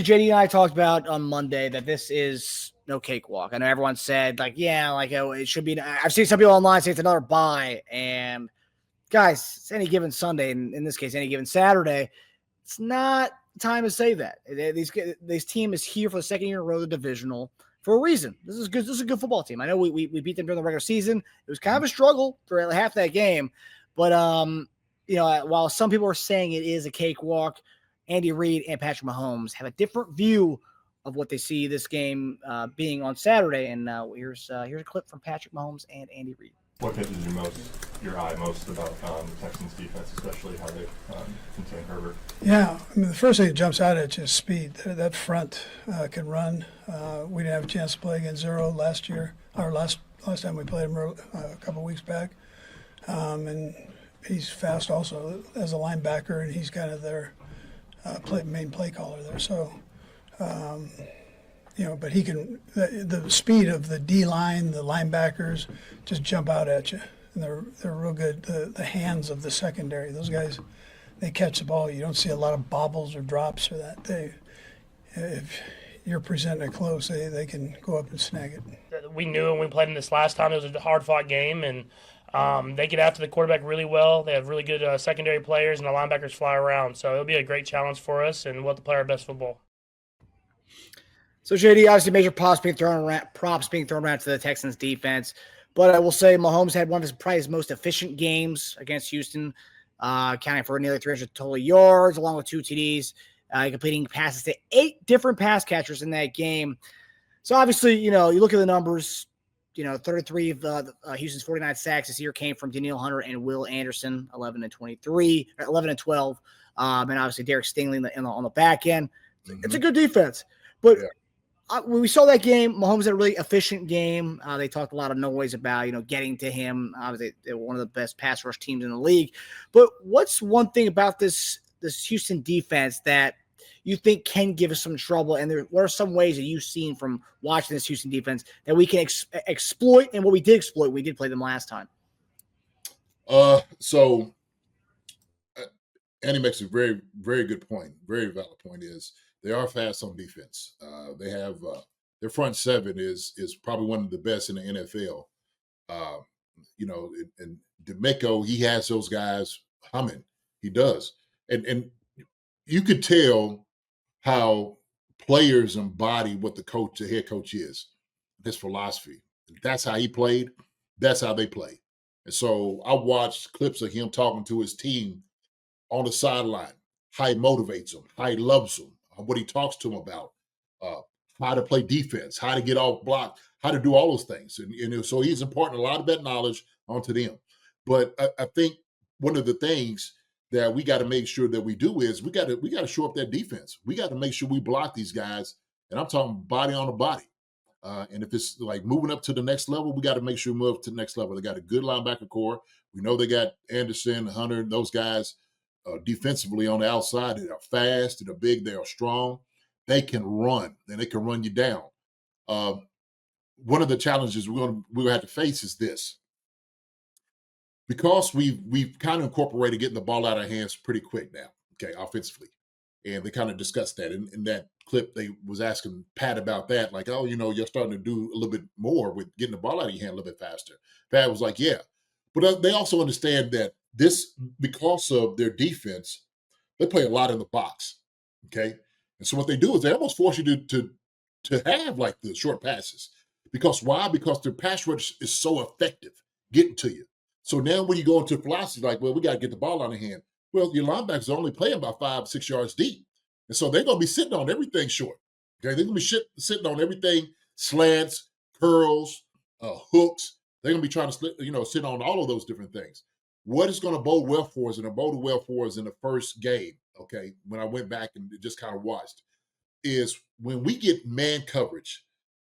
JD and I talked about on Monday that this is no cakewalk. I know everyone said, like, yeah, like, oh, it should be. I've seen some people online say it's another bye. And guys, it's any given Sunday, and in this case, any given Saturday. It's not time to say that. This team is here for the second year in a row, the divisional, for a reason. This is good. This is a good football team. I know we beat them during the regular season. It was kind of a struggle for half that game, but while some people are saying it is a cakewalk, Andy Reid and Patrick Mahomes have a different view of what they see this game being on Saturday. And here's a clip from Patrick Mahomes and Andy Reid. What catches your eye most about the Texans defense, especially how they contain Herbert? Yeah, I mean, the first thing that jumps out at you is speed. That front can run. We didn't have a chance to play against Zero last year, or last time we played him a couple weeks back. And he's fast also as a linebacker, and he's kind of their main play caller there. So, but he can, the speed of the D-line, the linebackers just jump out at you. And they're real good. The hands of the secondary, those guys, they catch the ball. You don't see a lot of bobbles or drops or that. If you're presenting it close, they can go up and snag it. We knew when we played in this last time it was a hard-fought game, and they get after the quarterback really well. They have really good secondary players, and the linebackers fly around. So it'll be a great challenge for us, and we'll have to play our best football. So, JD, obviously major props being thrown around to the Texans defense. But I will say Mahomes had one of his most efficient games against Houston, accounting for nearly 300 total yards, along with 2 TDs, completing passes to 8 different pass catchers in that game. So, obviously, you look at the numbers, 33 of Houston's 49 sacks this year came from Danielle Hunter and Will Anderson, 11 and 12. And obviously Derek Stingley on the back end. Mm-hmm. It's a good defense. But when we saw that game, Mahomes had a really efficient game. They talked a lot of noise about, getting to him. Obviously, they were one of the best pass rush teams in the league. But what's one thing about this Houston defense that you think can give us some trouble? And what are some ways that you've seen from watching this Houston defense that we can exploit, and what we did exploit when we did play them last time? So Andy makes a very, very good point. Very valid point is they are fast on defense. They have their front seven is probably one of the best in the NFL. And DeMeco, he has those guys humming. He does. And you could tell how players embody what the head coach is, his philosophy. That's how he played. That's how they play. And so I watched clips of him talking to his team on the sideline, how he motivates them, how he loves them, what he talks to them about, how to play defense, how to get off block, how to do all those things. And so he's imparting a lot of that knowledge onto them. But I think one of the things that we got to make sure that we do is we got to show up that defense. We got to make sure we block these guys. And I'm talking body on the body. And if it's like moving up to the next level, we got to make sure we move up to the next level. They got a good linebacker core. We know they got Anderson, Hunter, those guys defensively on the outside. They are fast, they're big, they are strong. They can run, and they can run you down. One of the challenges we're going to have to face is this. Because we've kind of incorporated getting the ball out of our hands pretty quick now, okay, offensively. And they kind of discussed that. In that clip, they was asking Pat about that, like, oh, you're starting to do a little bit more with getting the ball out of your hand a little bit faster. Pat was like, yeah. But they also understand that this, because of their defense, they play a lot in the box, okay? And so what they do is they almost force you to have, like, the short passes. Because why? Because their pass rush is so effective getting to you. So now when you go into philosophy, like, well, we got to get the ball out of hand. Well, your linebackers are only playing about 5-6 yards deep. And so they're going to be sitting on everything short. Okay, they're going to be sitting on everything, slants, curls, hooks. They're going to be trying to sit on all of those different things. What is going to bode well for us, and it boded well for us in the first game, okay, when I went back and just kind of watched, is when we get man coverage,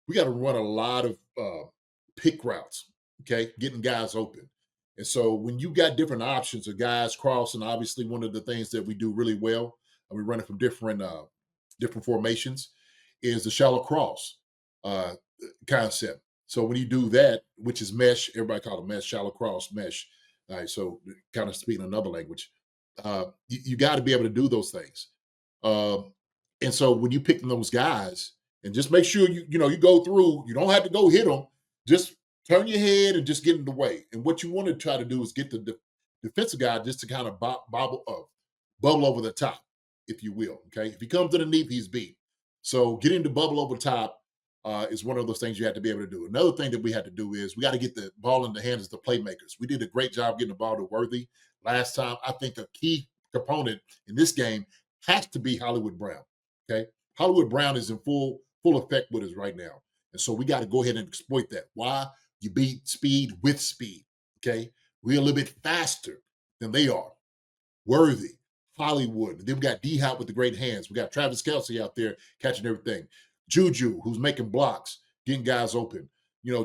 we got to run a lot of pick routes, okay, getting guys open. And so when you got different options of guys crossing, obviously one of the things that we do really well, and we run it from different formations, is the shallow cross concept. So when you do that, which is mesh, everybody call it mesh, shallow cross, mesh. All right, so kind of speaking another language, you got to be able to do those things. And so when you picking those guys, and just make sure you go through, you don't have to go hit them. Just turn your head and just get in the way. And what you want to try to do is get the defensive guy just to kind of bubble over the top, if you will. Okay. If he comes underneath, he's beat. So getting the bubble over the top is one of those things you have to be able to do. Another thing that we had to do is we got to get the ball in the hands of the playmakers. We did a great job getting the ball to Worthy last time. I think a key component in this game has to be Hollywood Brown. Okay. Hollywood Brown is in full effect with us right now. And so we got to go ahead and exploit that. Why? You beat speed with speed. Okay. We're a little bit faster than they are. Worthy, Hollywood. Then we got D-Hop with the great hands. We got Travis Kelce out there catching everything. Juju, who's making blocks, getting guys open.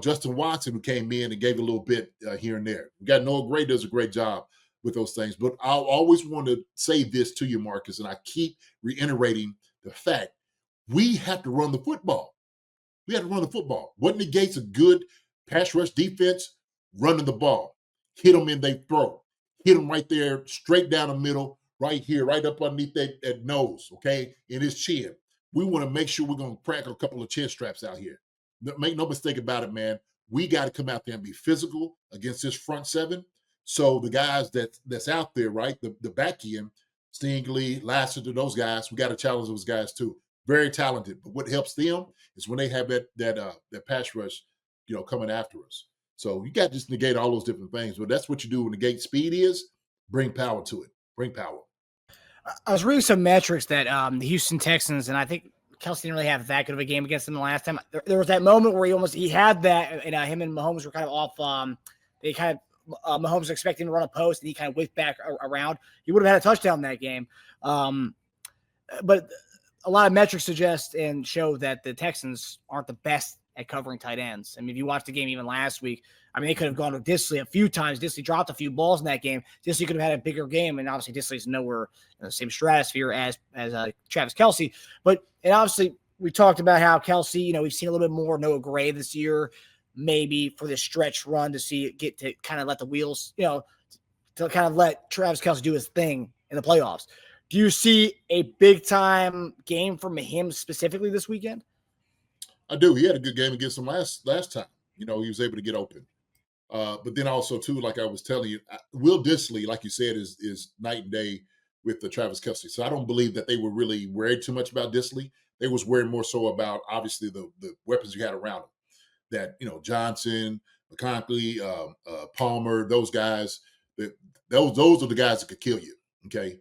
Justin Watson, who came in and gave a little bit here and there. We got Noah Gray does a great job with those things. But I'll always want to say this to you, Marcus, and I keep reiterating the fact we have to run the football. We have to run the football. What negates a good pass rush defense? Running the ball. Hit them in their throat. Hit them right there, straight down the middle, right here, right up underneath that nose, okay, in his chin. We want to make sure we're going to crack a couple of chin straps out here. Make no mistake about it, man. We got to come out there and be physical against this front seven. So the guys that's out there, right, the back end, Stingley, Lassiter, those guys, we got to challenge those guys too. Very talented. But what helps them is when they have that pass rush, coming after us. So you got to just negate all those different things. But that's what you do when negate speed is. Bring power to it. Bring power. I was reading some metrics that the Houston Texans, and I think Kelce didn't really have that good of a game against them the last time. There was that moment where he had that, and him and Mahomes were kind of off. They kind of Mahomes was expecting to run a post, and he kind of whipped back around. He would have had a touchdown that game. But a lot of metrics suggest and show that the Texans aren't the best at covering tight ends. I mean, if you watched the game even last week, they could have gone with Disley a few times. Disley dropped a few balls in that game. Disley could have had a bigger game, and obviously Disley's nowhere in the same stratosphere as Travis Kelce. And obviously we talked about how Kelce, we've seen a little bit more Noah Gray this year, maybe for this stretch run get to kind of let the wheels, to kind of let Travis Kelce do his thing in the playoffs. Do you see a big-time game from him specifically this weekend? I do. He had a good game against them last time. He was able to get open. But then also, too, like I was telling you, Will Disley, like you said, is night and day with the Travis Kelce. So I don't believe that they were really worried too much about Disley. They was worried more so about, obviously, the weapons you had around him. That, Johnson, McConkley, Palmer, those guys, those are the guys that could kill you, okay?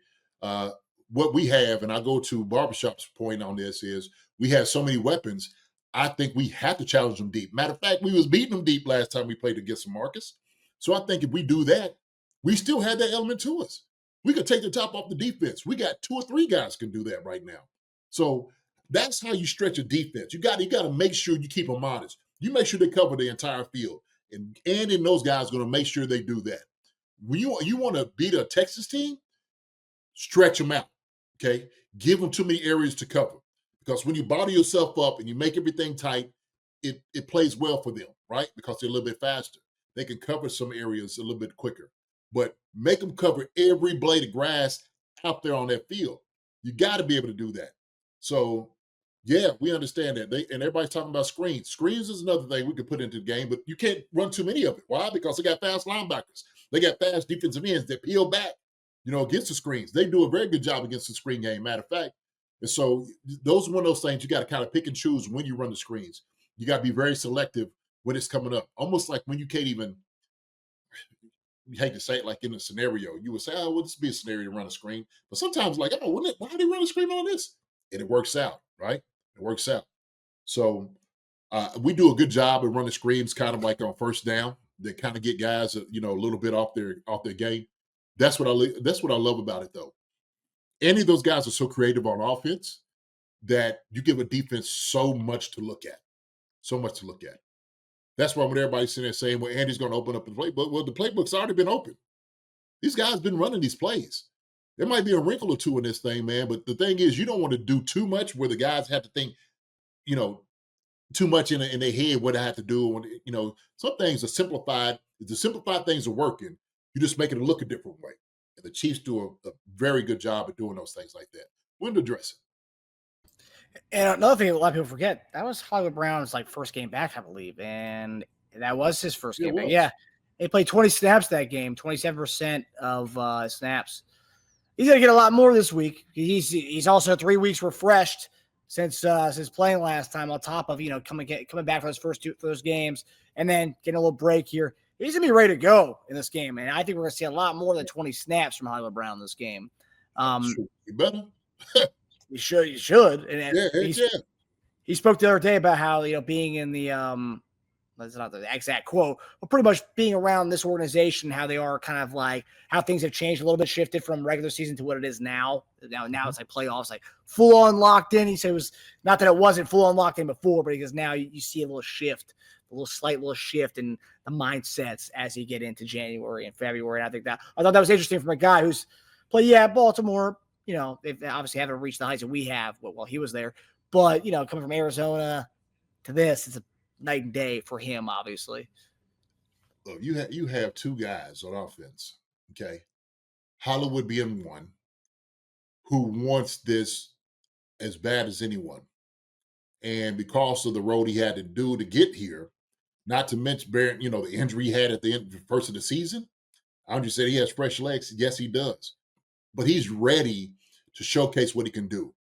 What we have, and I'll go to Barbershop's point on this, is we have so many weapons. I think we have to challenge them deep. Matter of fact, we was beating them deep last time we played against Marcus. So I think if we do that, we still have that element to us. We could take the top off the defense. We got 2 or 3 guys can do that right now. So that's how you stretch a defense. You got to make sure you keep them honest. You make sure they cover the entire field. And in those guys are going to make sure they do that. When you want to beat a Texas team, stretch them out, okay? Give them too many areas to cover. Because when you bottle yourself up and you make everything tight, it plays well for them, right? Because they're a little bit faster. They can cover some areas a little bit quicker. But make them cover every blade of grass out there on that field. You got to be able to do that. So, yeah, we understand that. And everybody's talking about screens. Screens is another thing we could put into the game, but you can't run too many of it. Why? Because they got fast linebackers. They got fast defensive ends that peel back, against the screens. They do a very good job against the screen game, matter of fact. And so those are one of those things you got to kind of pick and choose when you run the screens. You got to be very selective when it's coming up. Almost like when you can't even, you hate to say it, like in a scenario, you would say, oh, well, this would be a scenario to run a screen. But sometimes like, oh, why do they run a screen on this? And it works out, right? It works out. So we do a good of running screens kind of like on first down. They kind of get guys, a little bit off their game. That's what I love about it, though. Any of those guys are so creative on offense that you give a defense so much to look at. So much to look at. That's why when everybody's sitting there saying, well, Andy's going to open up the playbook. Well, the playbook's already been open. These guys been running these plays. There might be a wrinkle or two in this thing, man, but the thing is you don't want to do too much where the guys have to think, too much in their head what I have to do. Some things are simplified. If the simplified things are working, you just make it look a different way. And the Chiefs do a very good job at doing those things like that. Window dressing. And another thing a lot of people forget, that was Hollywood Brown's like first game back, I believe. And that was his first Yeah, it game back. was. Yeah. He played 20 snaps that game, 27% of snaps. He's going to get a lot more this week. He's also 3 weeks refreshed since playing last time, on top of, coming back for those games and then getting a little break here. He's going to be ready to go in this game. And I think we're going to see a lot more than 20 snaps from Hollywood Brown this game. Sure. You better. You should. And Yeah, yeah. he spoke the other day about how, being in the that's not the exact quote, but pretty much being around this organization, how they are kind of like how things have changed a little bit, shifted from regular season to what it is now. Now it's like playoffs, like full on locked in. He said it was not that it wasn't full on locked in before, but because now you see a little shift, slight little shift in the mindsets as you get into January and February. And I thought that was interesting from a guy who's played, Baltimore. They obviously haven't reached the heights that we have while he was there, but coming from Arizona to this, it's a night and day for him, obviously. Look, you have two guys on offense, okay? Hollywood being one, who wants this as bad as anyone. And because of the road he had to do to get here, not to mention the injury he had at the end, first of the season. Andrew said he has fresh legs. Yes, he does. But he's ready to showcase what he can do.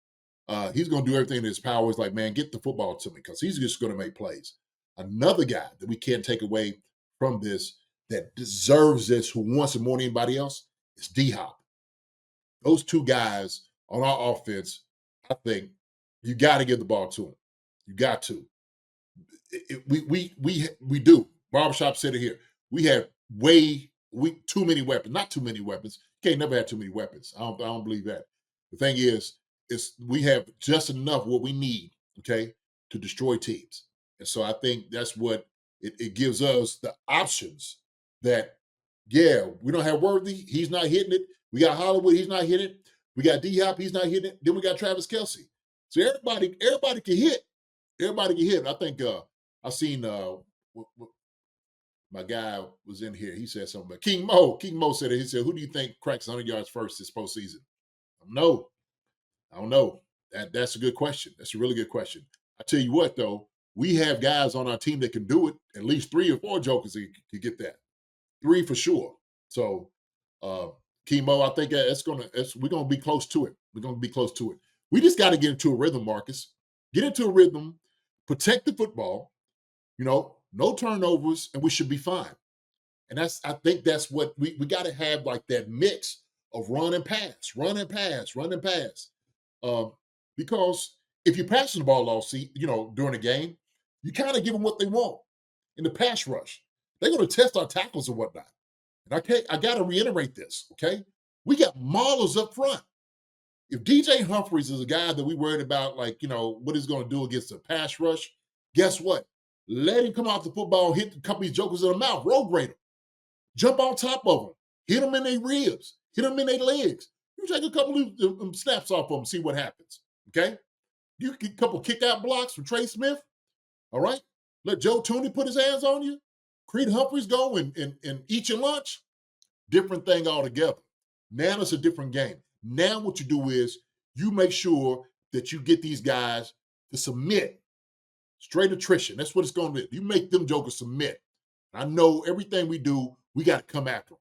He's going to do everything in his power. Is like, man, get the football to me, because he's just going to make plays. Another guy that we can't take away from this, that deserves this, who wants it more than anybody else, is D-Hop. Those two guys on our offense, I think you got to give the ball to them. You got to. We do. Barbershop said it here. We have too many weapons. Not too many weapons. You can't never have too many weapons. I don't believe that. The thing is we have just enough what we need, okay, to destroy teams. And so I think that's what it gives us, the options that, we don't have Worthy. He's not hitting it. We got Hollywood. He's not hitting it. We got D-Hop. He's not hitting it. Then we got Travis Kelce. So everybody can hit. Everybody can hit. I think I seen my guy was in here. He said something about King Mo. King Mo said it. He said, "Who do you think cracks 100 yards first this postseason?" I don't know. That's a good question. That's a really good question. I tell you what, though, we have guys on our team that can do it. At least 3 or 4 jokers that can get that. 3 for sure. So, Chemo, I think we're gonna be close to it. We're gonna be close to it. We just got to get into a rhythm, Marcus. Get into a rhythm, protect the football. No turnovers, and we should be fine. And I think that's what we got to have, like that mix of run and pass, run and pass, run and pass. Because if you're passing the ball all during the game, you kind of give them what they want in the pass rush. They're going to test our tackles and whatnot. And I got to reiterate this, okay? We got maulers up front. If DJ Humphries is a guy that we worried about, what he's going to do against the pass rush, guess what? Let him come off the football, hit a couple of these jokers in the mouth, road grade them, jump on top of them, hit them in their ribs, hit them in their legs. You take a couple of snaps off of them, see what happens, okay? You get a couple kick-out blocks from Trey Smith, all right? Let Joe Tooney put his hands on you. Creed Humphreys go and eat your lunch. Different thing altogether. Now it's a different game. Now what you do is you make sure that you get these guys to submit. Straight attrition. That's what it's going to be. You make them jokers submit. I know everything we do, we got to come after them.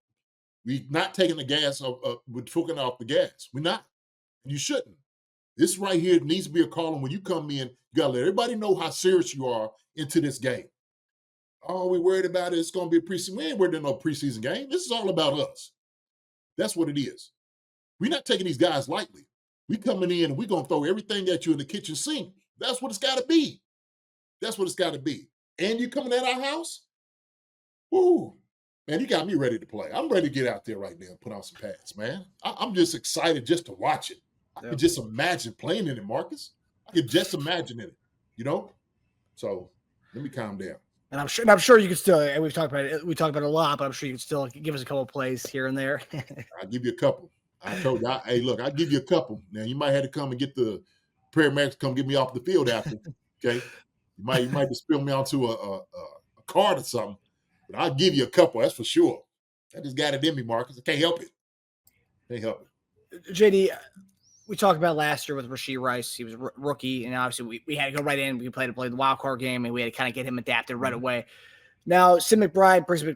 We're not taking the gas we're taking off the gas. We're not. And you shouldn't. This right here needs to be a call. And when you come in, you got to let everybody know how serious you are into this game. Oh, we worried about it. It's going to be a preseason. We ain't worried about no preseason game. This is all about us. That's what it is. We're not taking these guys lightly. We coming in and we're going to throw everything at you in the kitchen sink. That's what it's got to be. That's what it's got to be. And you coming at our house? Woo. Man, you got me ready to play. I'm ready to get out there right now and put on some pads, man. I'm just excited just to watch it. I could just imagine playing in it, Marcus. I could just imagine it, So let me calm down. And I'm sure you can still, and we talked about it a lot, but I'm sure you can still give us a couple of plays here and there. I'll give you a couple. I told you, hey, look, I'll give you a couple. Now, you might have to come and get the paramedics to come get me off the field after, okay? You might just spill me onto a card or something, but I'll give you a couple. That's for sure. I just got it in me, Marcus. I can't help it. Can't help it. JD, we talked about last year with Rashee Rice. He was a rookie, and obviously we had to go right in. We played the wild card game, and we had to kind of get him adapted right away. Now, Sim McBride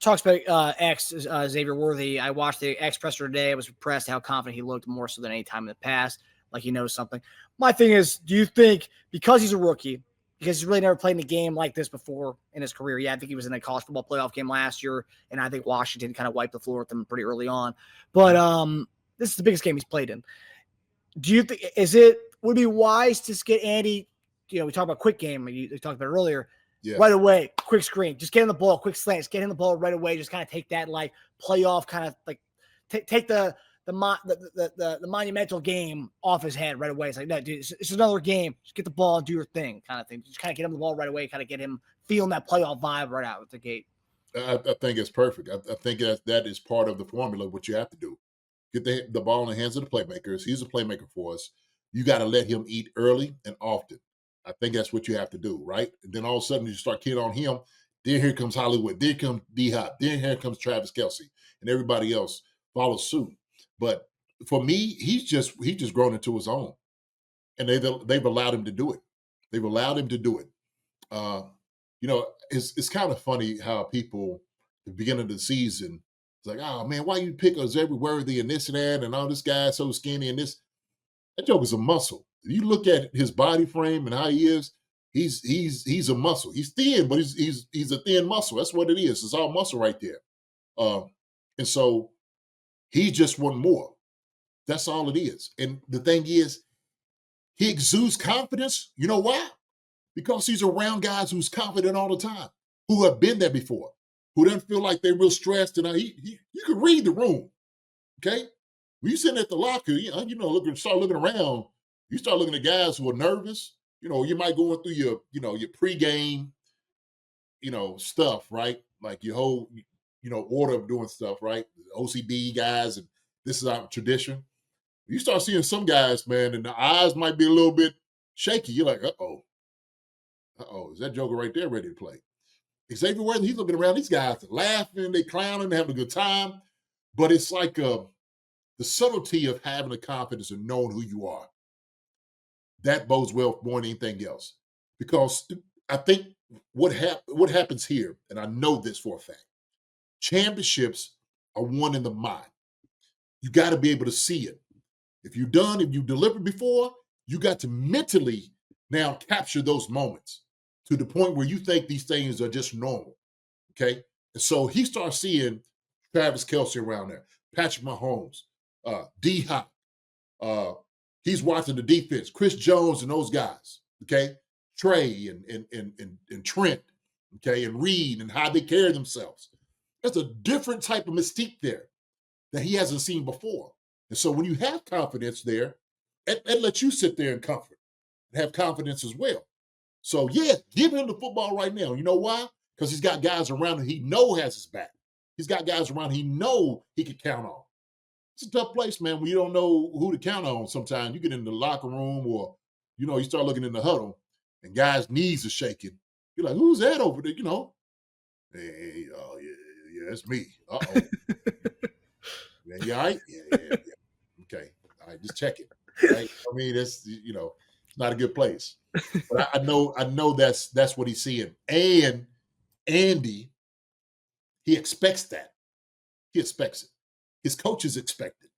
talks about X, Xavier Worthy. I watched the X presser today. I was impressed how confident he looked, more so than any time in the past, like he knows something. My thing is, do you think because he's a rookie, because he's really never played in a game like this before in his career? Yeah, I think he was in a college football playoff game last year, and I think Washington kind of wiped the floor with them pretty early on. But this is the biggest game he's played in. Do you think would it be wise to get Andy? We talked about quick game. You talked about it earlier. Yeah. Right away, quick screen. Just get him the ball, quick slants. Get him the ball right away. Just kind of take that like playoff kind of like take the monumental game off his head right away. It's like, no, dude, it's another game. Just get the ball and do your thing, kind of thing. Just kind of get him the ball right away. Kind of get him feeling that playoff vibe right out of the gate. I think it's perfect. I think that is part of the formula. What you have to do, get the ball in the hands of the playmakers. He's a playmaker for us. You got to let him eat early and often. I think that's what you have to do, right? And then all of a sudden you start kidding on him. Then here comes Hollywood. Then comes D-Hop. Then here comes Travis Kelce, and everybody else follows suit. But for me, he's just grown into his own, and they've allowed him to do it. They've allowed him to do it. It's kind of funny how people at the beginning of the season, it's like, oh man, why you pick us every worthy and this and that, and all this guy's so skinny and this. That joker's a muscle. If you look at his body frame and how he is, he's a muscle. He's thin, but he's a thin muscle. That's what it is. It's all muscle right there. And so he just want more. That's all it is. And the thing is, he exudes confidence. You know why? Because he's around guys who's confident all the time, who have been there before, who doesn't feel like they're real stressed. And you can read the room, okay? When you sitting at the locker, start looking around. You start looking at guys who are nervous. You might go through your pregame, stuff, right? Like your whole, order of doing stuff, right? OCD guys, and this is our tradition. You start seeing some guys, man, and the eyes might be a little bit shaky. You're like, uh-oh, is that joker right there ready to play? Xavier Worthy, he's looking around. These guys are laughing, they clowning, they having a good time. But it's like the subtlety of having the confidence and knowing who you are. That bodes well more than anything else. Because I think what happens here, and I know this for a fact, championships are won in the mind. You got to be able to see it. If you delivered before, you got to mentally now capture those moments to the point where you think these things are just normal, okay? And so he starts seeing Travis Kelce around there, Patrick Mahomes, D-Hop. He's watching the defense, Chris Jones and those guys, okay? Trey and Trent, okay, and Reed and how they carry themselves. There's a different type of mystique there that he hasn't seen before. And so when you have confidence there, it lets you sit there in comfort and have confidence as well. So, yeah, give him the football right now. You know why? Because he's got guys around him he know has his back. He's got guys around he know he can count on. It's a tough place, man, when you don't know who to count on sometimes. You get in the locker room or, you start looking in the huddle and guys' knees are shaking. You're like, who's that over there? Hey, oh, yeah, it's me. Uh-oh. Yeah, you all right? Yeah. Okay. All right, just check it. Right? I mean, it's not a good place. But I know that's what he's seeing. And Andy, he expects that. He expects it. His coaches expect it.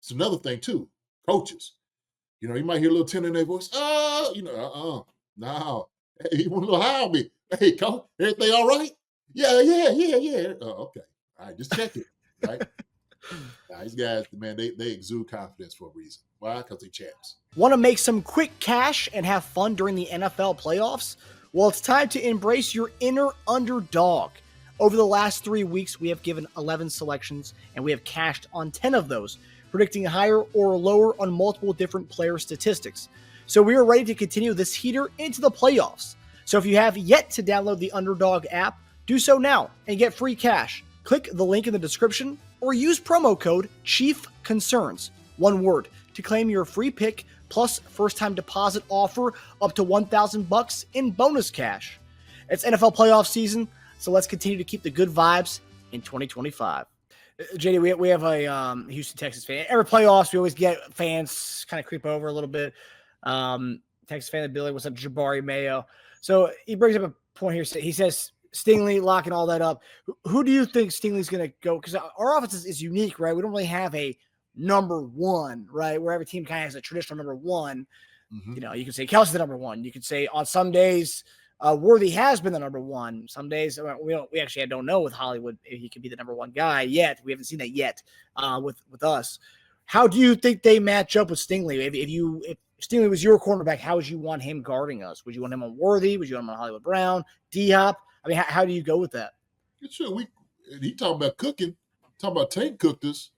It's another thing too. Coaches, you might hear a little tender in their voice. No. Hey, he went a little high on me. Hey, coach, everything all right? Yeah. Oh, okay. All right, just check it. Right. These guys, man, they exude confidence for a reason. Why? Because they champs. Want to make some quick cash and have fun during the NFL playoffs? Well, it's time to embrace your inner underdog. Over the last 3 weeks, we have given 11 selections, and we have cashed on 10 of those, predicting higher or lower on multiple different player statistics. So we are ready to continue this heater into the playoffs. So if you have yet to download the Underdog app, do so now and get free cash. Click the link in the description or use promo code CHIEFCONCERNS, one word, to claim your free pick plus first-time deposit offer up to $1,000 in bonus cash. It's NFL playoff season, so let's continue to keep the good vibes in 2025. JD, we have a Houston Texas fan. Every playoffs, we always get fans kind of creep over a little bit. Texas fan Billy, what's up, Jabari Mayo? So he brings up a point here. He says Stingley locking all that up. Who do you think Stingley's going to go? Because our offense is unique, right? We don't really have a number one, right? Where every team kind of has a traditional number one. Mm-hmm. You know, you can say Kelsey's the number one. You could say on some days Worthy has been the number one. Some days we actually don't know with Hollywood if he could be the number one guy yet. We haven't seen that yet with us. How do you think they match up with Stingley? If Stingley was your cornerback, how would you want him guarding us? Would you want him on Worthy? Would you want him on Hollywood Brown, D-Hop? I mean, how do you go with that? Sure, he talking about cooking, talking about Tank cooked us.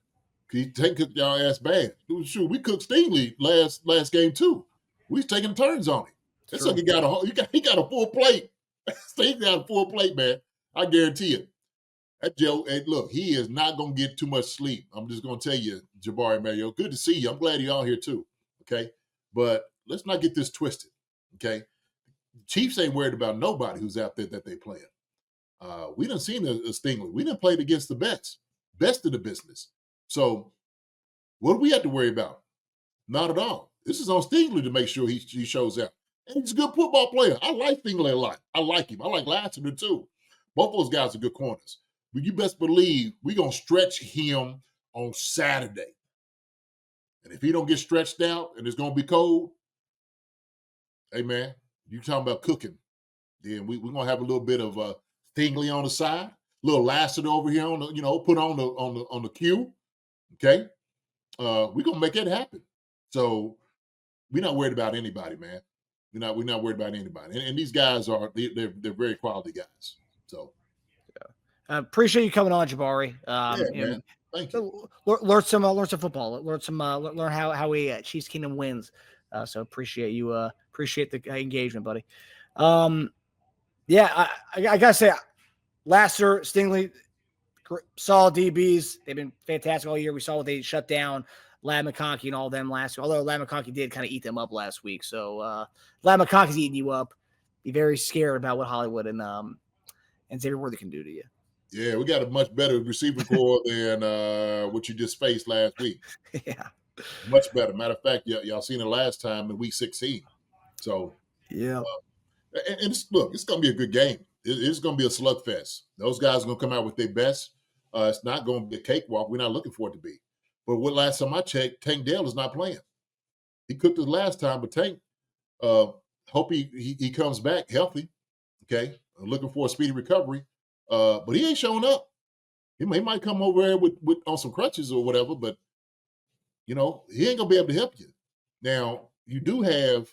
Tank cooked y'all ass bad. Sure, we cooked Stingley last game too. We was taking turns on him. That sucker he got a full plate. Stingley got a full plate, man. I guarantee it. That Joe, hey, look, he is not gonna get too much sleep. I'm just gonna tell you, Jabari Mayo. Good to see you. I'm glad you're all here too. Okay, but let's not get this twisted. Okay, Chiefs ain't worried about nobody who's out there that they playing. We done seen a Stingley. We done played against the best in the business. So what do we have to worry about? Not at all. This is on Stingley to make sure he shows up. And he's a good football player. I like Stingley a lot. I like him. I like Lassiter too. Both those guys are good corners. But you best believe we're going to stretch him on Saturday. And if he don't get stretched out and it's going to be cold, hey, man, you talking about cooking. Then we're going to have a little bit of Stingley on the side, a little Lassiter over here on the, put on the queue. Okay? We're going to make it happen. So we're not worried about anybody, man. We're not worried about anybody. And these guys they're very quality guys. So appreciate you coming on, Jabari. Man. Thank you. Learn some football. Learn how we Chiefs Kingdom wins. So appreciate you. Appreciate the engagement, buddy. I gotta say, Lassiter, Stingley, solid DBs. They've been fantastic all year. We saw what they shut down Lad McConkey and all them last year. Although Lad McConkey did kind of eat them up last week. So Lad McConkey's eating you up. Be very scared about what Hollywood and Xavier Worthy can do to you. Yeah, we got a much better receiving core than what you just faced last week. Yeah. Much better. Matter of fact, y'all seen it last time in week 16. So, yeah. And it's going to be a good game. It's going to be a slugfest. Those guys are going to come out with their best. It's not going to be a cakewalk. We're not looking for it to be. But last time I checked, Tank Dell is not playing. He cooked us last time, but Tank, hope he comes back healthy. Okay, I'm looking for a speedy recovery. But he ain't showing up. He might come over there with on some crutches or whatever, but he ain't gonna be able to help you. Now, you do have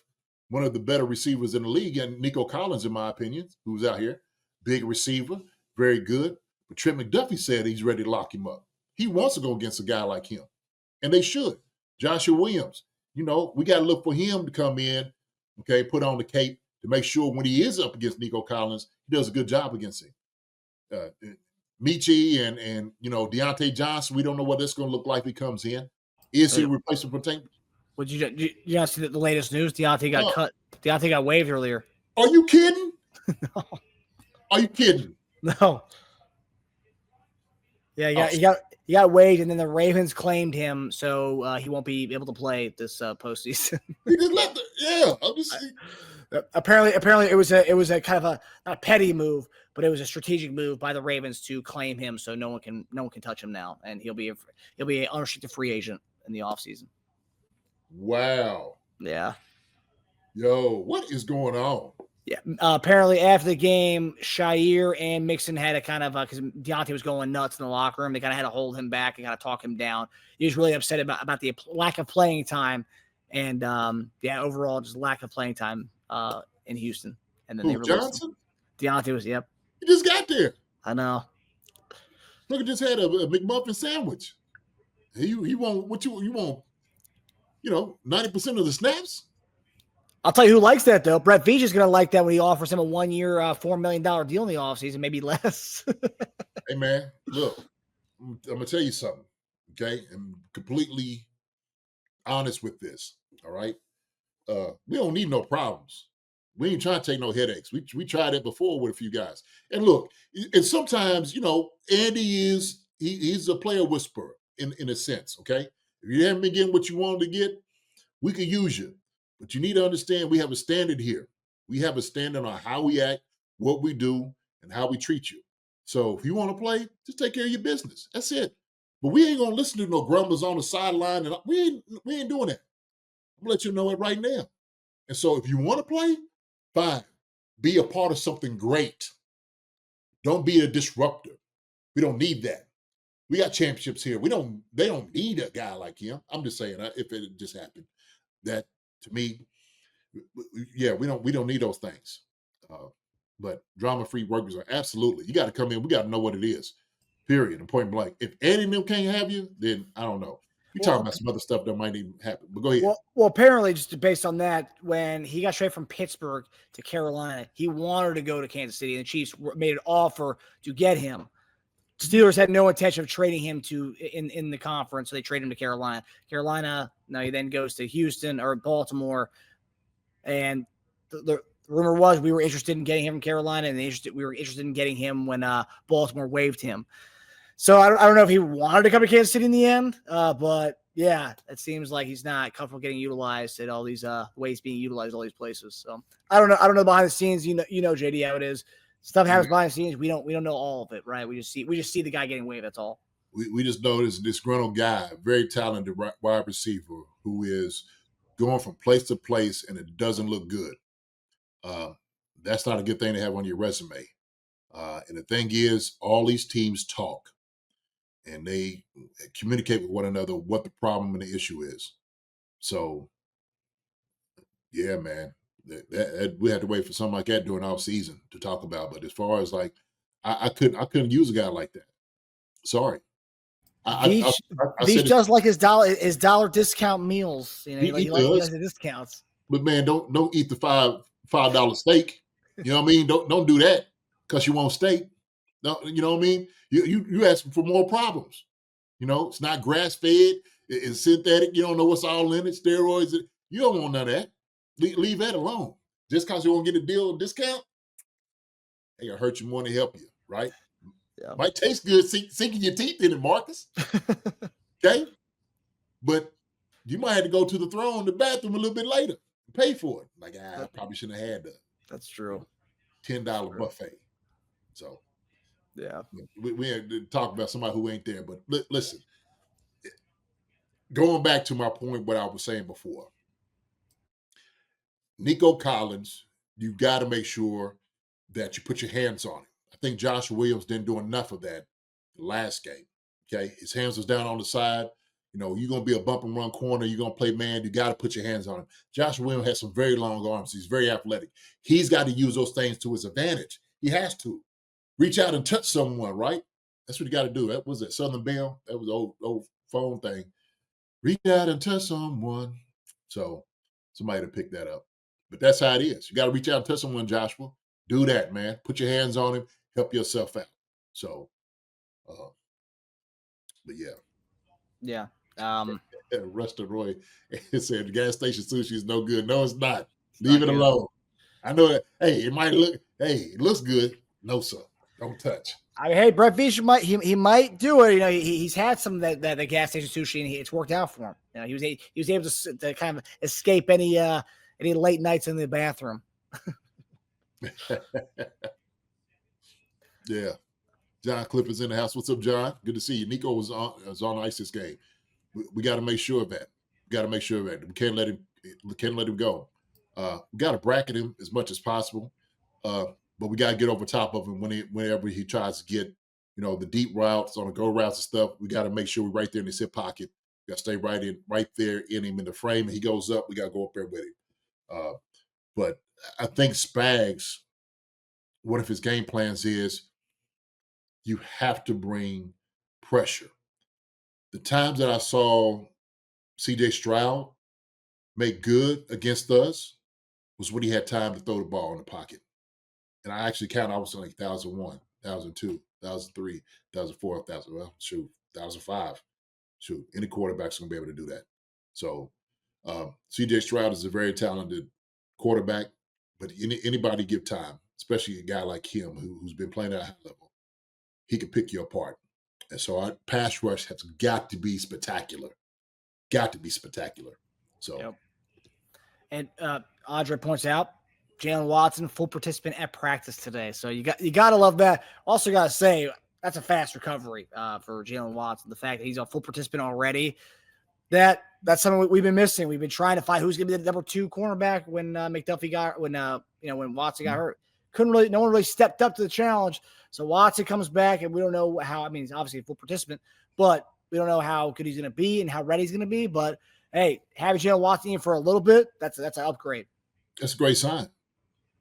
one of the better receivers in the league, and Nico Collins, in my opinion, who's out here, big receiver, very good. But Trent McDuffie said he's ready to lock him up. He wants to go against a guy like him, and they should. Joshua Williams, we got to look for him to come in, okay, put on the cape to make sure when he is up against Nico Collins, he does a good job against him. Michi and Deontay Johnson, we don't know what that's going to look like if he comes in. Is he a replacement for Tank? Would you not see the latest news? Deontay got cut. Deontay got waived earlier. Are you kidding? No. Are you kidding? No. Yeah, he got waived, and then the Ravens claimed him, so he won't be able to play this postseason. He just I'm just. Apparently, it was a kind of not a petty move, but it was a strategic move by the Ravens to claim him, so no one can touch him now, and he'll be an unrestricted free agent in the offseason. Wow. Yeah. Yo, what is going on? Yeah. Apparently, after the game, Shire and Mixon had a kind of because Deontay was going nuts in the locker room. They kind of had to hold him back and kind of talk him down. He was really upset about the lack of playing time, and overall just lack of playing time in Houston. And then they released Johnson? Deontay was, yep. He just got there. I know. Look, just had a McMuffin sandwich. He won't. What you want? 90% of the snaps. I'll tell you who likes that, though. Brett Veach is going to like that when he offers him a 1-year, $4 million deal in the offseason, maybe less. Hey, man, look, I'm going to tell you something, okay? I'm completely honest with this, all right? We don't need no problems. We ain't trying to take no headaches. We tried it before with a few guys. And look, and sometimes, Andy he's a player whisperer in a sense. Okay, if you haven't been getting what you wanted to get, we could use you, but you need to understand we have a standard here. We have a standard on how we act, what we do, and how we treat you. So if you want to play, just take care of your business. That's it. But we ain't gonna listen to no grumblers on the sideline, and we ain't doing that. I'm gonna let you know it right now. And so if you want to play, fine. Be a part of something great. Don't be a disruptor. We don't need that. We got championships here. They don't need a guy like him. I'm just saying, if it just happened, that to me, yeah, we don't need those things. But drama-free workers are absolutely. You got to come in. We got to know what it is. Period. And point blank. If Eddie and them can't have you, then I don't know. You're talking about some other stuff that might even happen. But go ahead. Well, apparently, just based on that, when he got traded from Pittsburgh to Carolina, he wanted to go to Kansas City, and the Chiefs made an offer to get him. Steelers had no intention of trading him in the conference, so they traded him to Carolina. Carolina, now he then goes to Houston or Baltimore, and the rumor was we were interested in getting him from Carolina, and we were interested in getting him when Baltimore waived him. So I don't know if he wanted to come to Kansas City in the end, but yeah, it seems like he's not comfortable getting utilized at all these ways being utilized all these places. So I don't know behind the scenes. You know JD how it is. Stuff happens behind the scenes. We don't know all of it, right? We just see the guy getting waived. That's all. We just know this disgruntled guy, very talented wide receiver, who is going from place to place, and it doesn't look good. That's not a good thing to have on your resume. And the thing is, all these teams talk, and they communicate with one another what the problem and the issue is. So, yeah, man, we had to wait for something like that during off season to talk about. But as far as like, I couldn't use a guy like that. Sorry. These does like his dollar discount meals. You know, he likes the discounts. But man, don't eat the $5 steak. You know what I mean? Don't do that because you want steak. No, you know what I mean? You asking for more problems. You know, it's not grass fed. It's synthetic. You don't know what's all in it. Steroids. You don't want none of that. Leave that alone. Just because you won't get a deal discount, they gonna hurt you more than help you, right? Yeah. Might taste good sinking your teeth in it, Marcus. Okay, but you might have to go to the bathroom a little bit later, and pay for it. Like I probably shouldn't have had that. That's true. $10 buffet. So yeah, we had to talk about somebody who ain't there. But listen, going back to my point, what I was saying before, Nico Collins, you got to make sure that you put your hands on him. I think Josh Williams didn't do enough of that last game. Okay, his hands was down on the side. You know, you're going to be a bump and run corner. You're going to play man. You got to put your hands on him. Josh Williams has some very long arms. He's very athletic. He's got to use those things to his advantage. He has to reach out and touch someone, right? That's what you got to do. That was it. Southern Belle. That was the old phone thing. Reach out and touch someone. So somebody to pick that up. But that's how it is. You got to reach out and touch someone, Joshua. Do that, man. Put your hands on him. Help yourself out. So, but yeah. Yeah. Rusty Roy said the gas station sushi is no good. No, it's not. Leave it alone. I know that. Hey, it looks good. No, sir. Don't touch. I mean, hey, Brett Veach might do it. You know, he's had some of that gas station sushi, and it's worked out for him. You know, he was able to kind of escape any late nights in the bathroom. Yeah. John Clifford's in the house. What's up, John? Good to see you. Nico was on ice this game. We got to make sure of that. We can't let him go. We got to bracket him as much as possible. But we got to get over top of him whenever he tries to get, you know, the deep routes on the go routes and stuff. We got to make sure we're right there in his hip pocket. We got to stay right there in him in the frame. And he goes up. We got to go up there with him. But I think Spags, one of his game plans is you have to bring pressure. The times that I saw C.J. Stroud make good against us was when he had time to throw the ball in the pocket. And I actually counted, I was like 1,001, 1,002, 1,003, 1,004, 1,005. Shoot, any quarterback's going to be able to do that. So C.J. Stroud is a very talented quarterback, but anybody give time, especially a guy like him who's been playing at a high level, he can pick you apart. And so our pass rush has got to be spectacular. Got to be spectacular. So, Yep. And Audrey points out, Jalen Watson, full participant at practice today. So you got to love that. Also got to say, that's a fast recovery for Jalen Watson. The fact that he's a full participant already, that's something we've been missing. We've been trying to find who's going to be the number 2 cornerback when when Watson got hurt. No one really stepped up to the challenge. So Watson comes back, and we don't know how. I mean, he's obviously a full participant, but we don't know how good he's going to be and how ready he's going to be. But hey, having Jalen Watson in for a little bit, that's an upgrade. That's a great sign.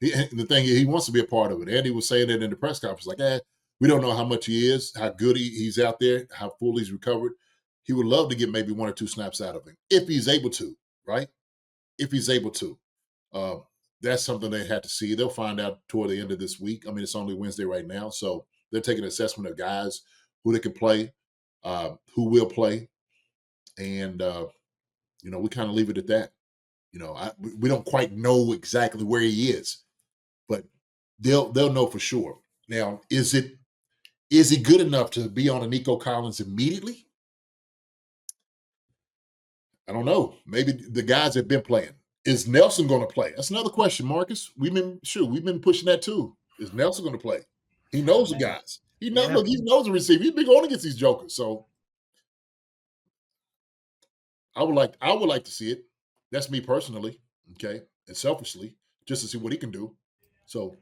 The thing is, he wants to be a part of it. Andy was saying that in the press conference, like, we don't know how much he is, how good he's out there, how full he's recovered. He would love to get maybe 1 or 2 snaps out of him if he's able to, right? If he's able to. That's something they had to see. They'll find out toward the end of this week. I mean, it's only Wednesday right now. So they're taking an assessment of guys, who they can play, who will play. And, we kind of leave it at that. We don't quite know exactly where he is, but they'll know for sure. Now, is he good enough to be on a Nico Collins immediately? I don't know. Maybe the guys have been playing. Is Nelson going to play? That's another question, Marcus. We've been pushing that too. Is Nelson going to play? He knows the guys. He knows the receiver. He's been going against these jokers. So I would like to see it. That's me personally, okay, and selfishly, just to see what he can do. So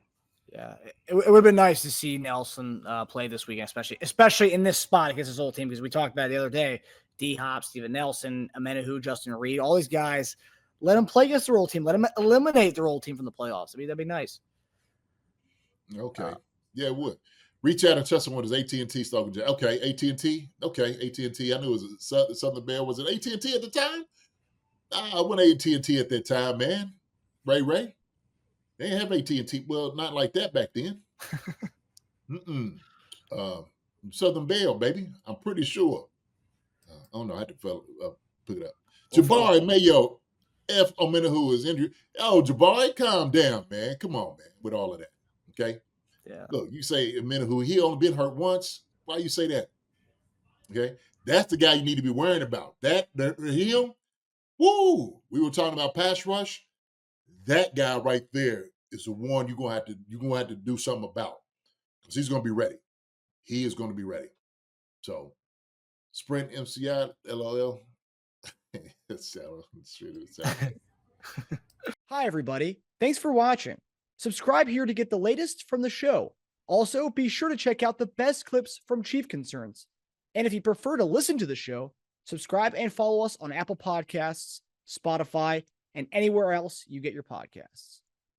yeah, it would have been nice to see Nelson play this weekend, especially in this spot against his old team, because we talked about it the other day. D-Hop, Steven Nelson, Amenahu, Justin Reed, all these guys. Let them play against their old team. Let them eliminate their old team from the playoffs. I mean, that'd be nice. Okay. Yeah, it would. Reach out and tell someone is AT&T slogan. Okay, AT&T. Okay, AT&T. I knew it was Southern Bell. Was it AT&T at the time? I went AT&T at that time, man. Ray. They didn't have AT&T. Well, not like that back then. Southern Bell, baby. I'm pretty sure. I don't know. I had to pick it up. Jabari Mayo, F. Omenahu is injured. Oh, Jabari, calm down, man. Come on, man, with all of that. Okay? Yeah. Look, you say Omenahu, he only been hurt once. Why you say that? Okay? That's the guy you need to be worrying about. Him, woo! We were talking about pass rush. That guy right there is the one you're gonna have to do something about, because he's gonna be ready. He is gonna be ready. So, Sprint MCI LOL. Hi, everybody. Thanks for watching. Subscribe here to get the latest from the show. Also, be sure to check out the best clips from Chief Concerns. And if you prefer to listen to the show, subscribe and follow us on Apple Podcasts, Spotify, and anywhere else you get your podcasts.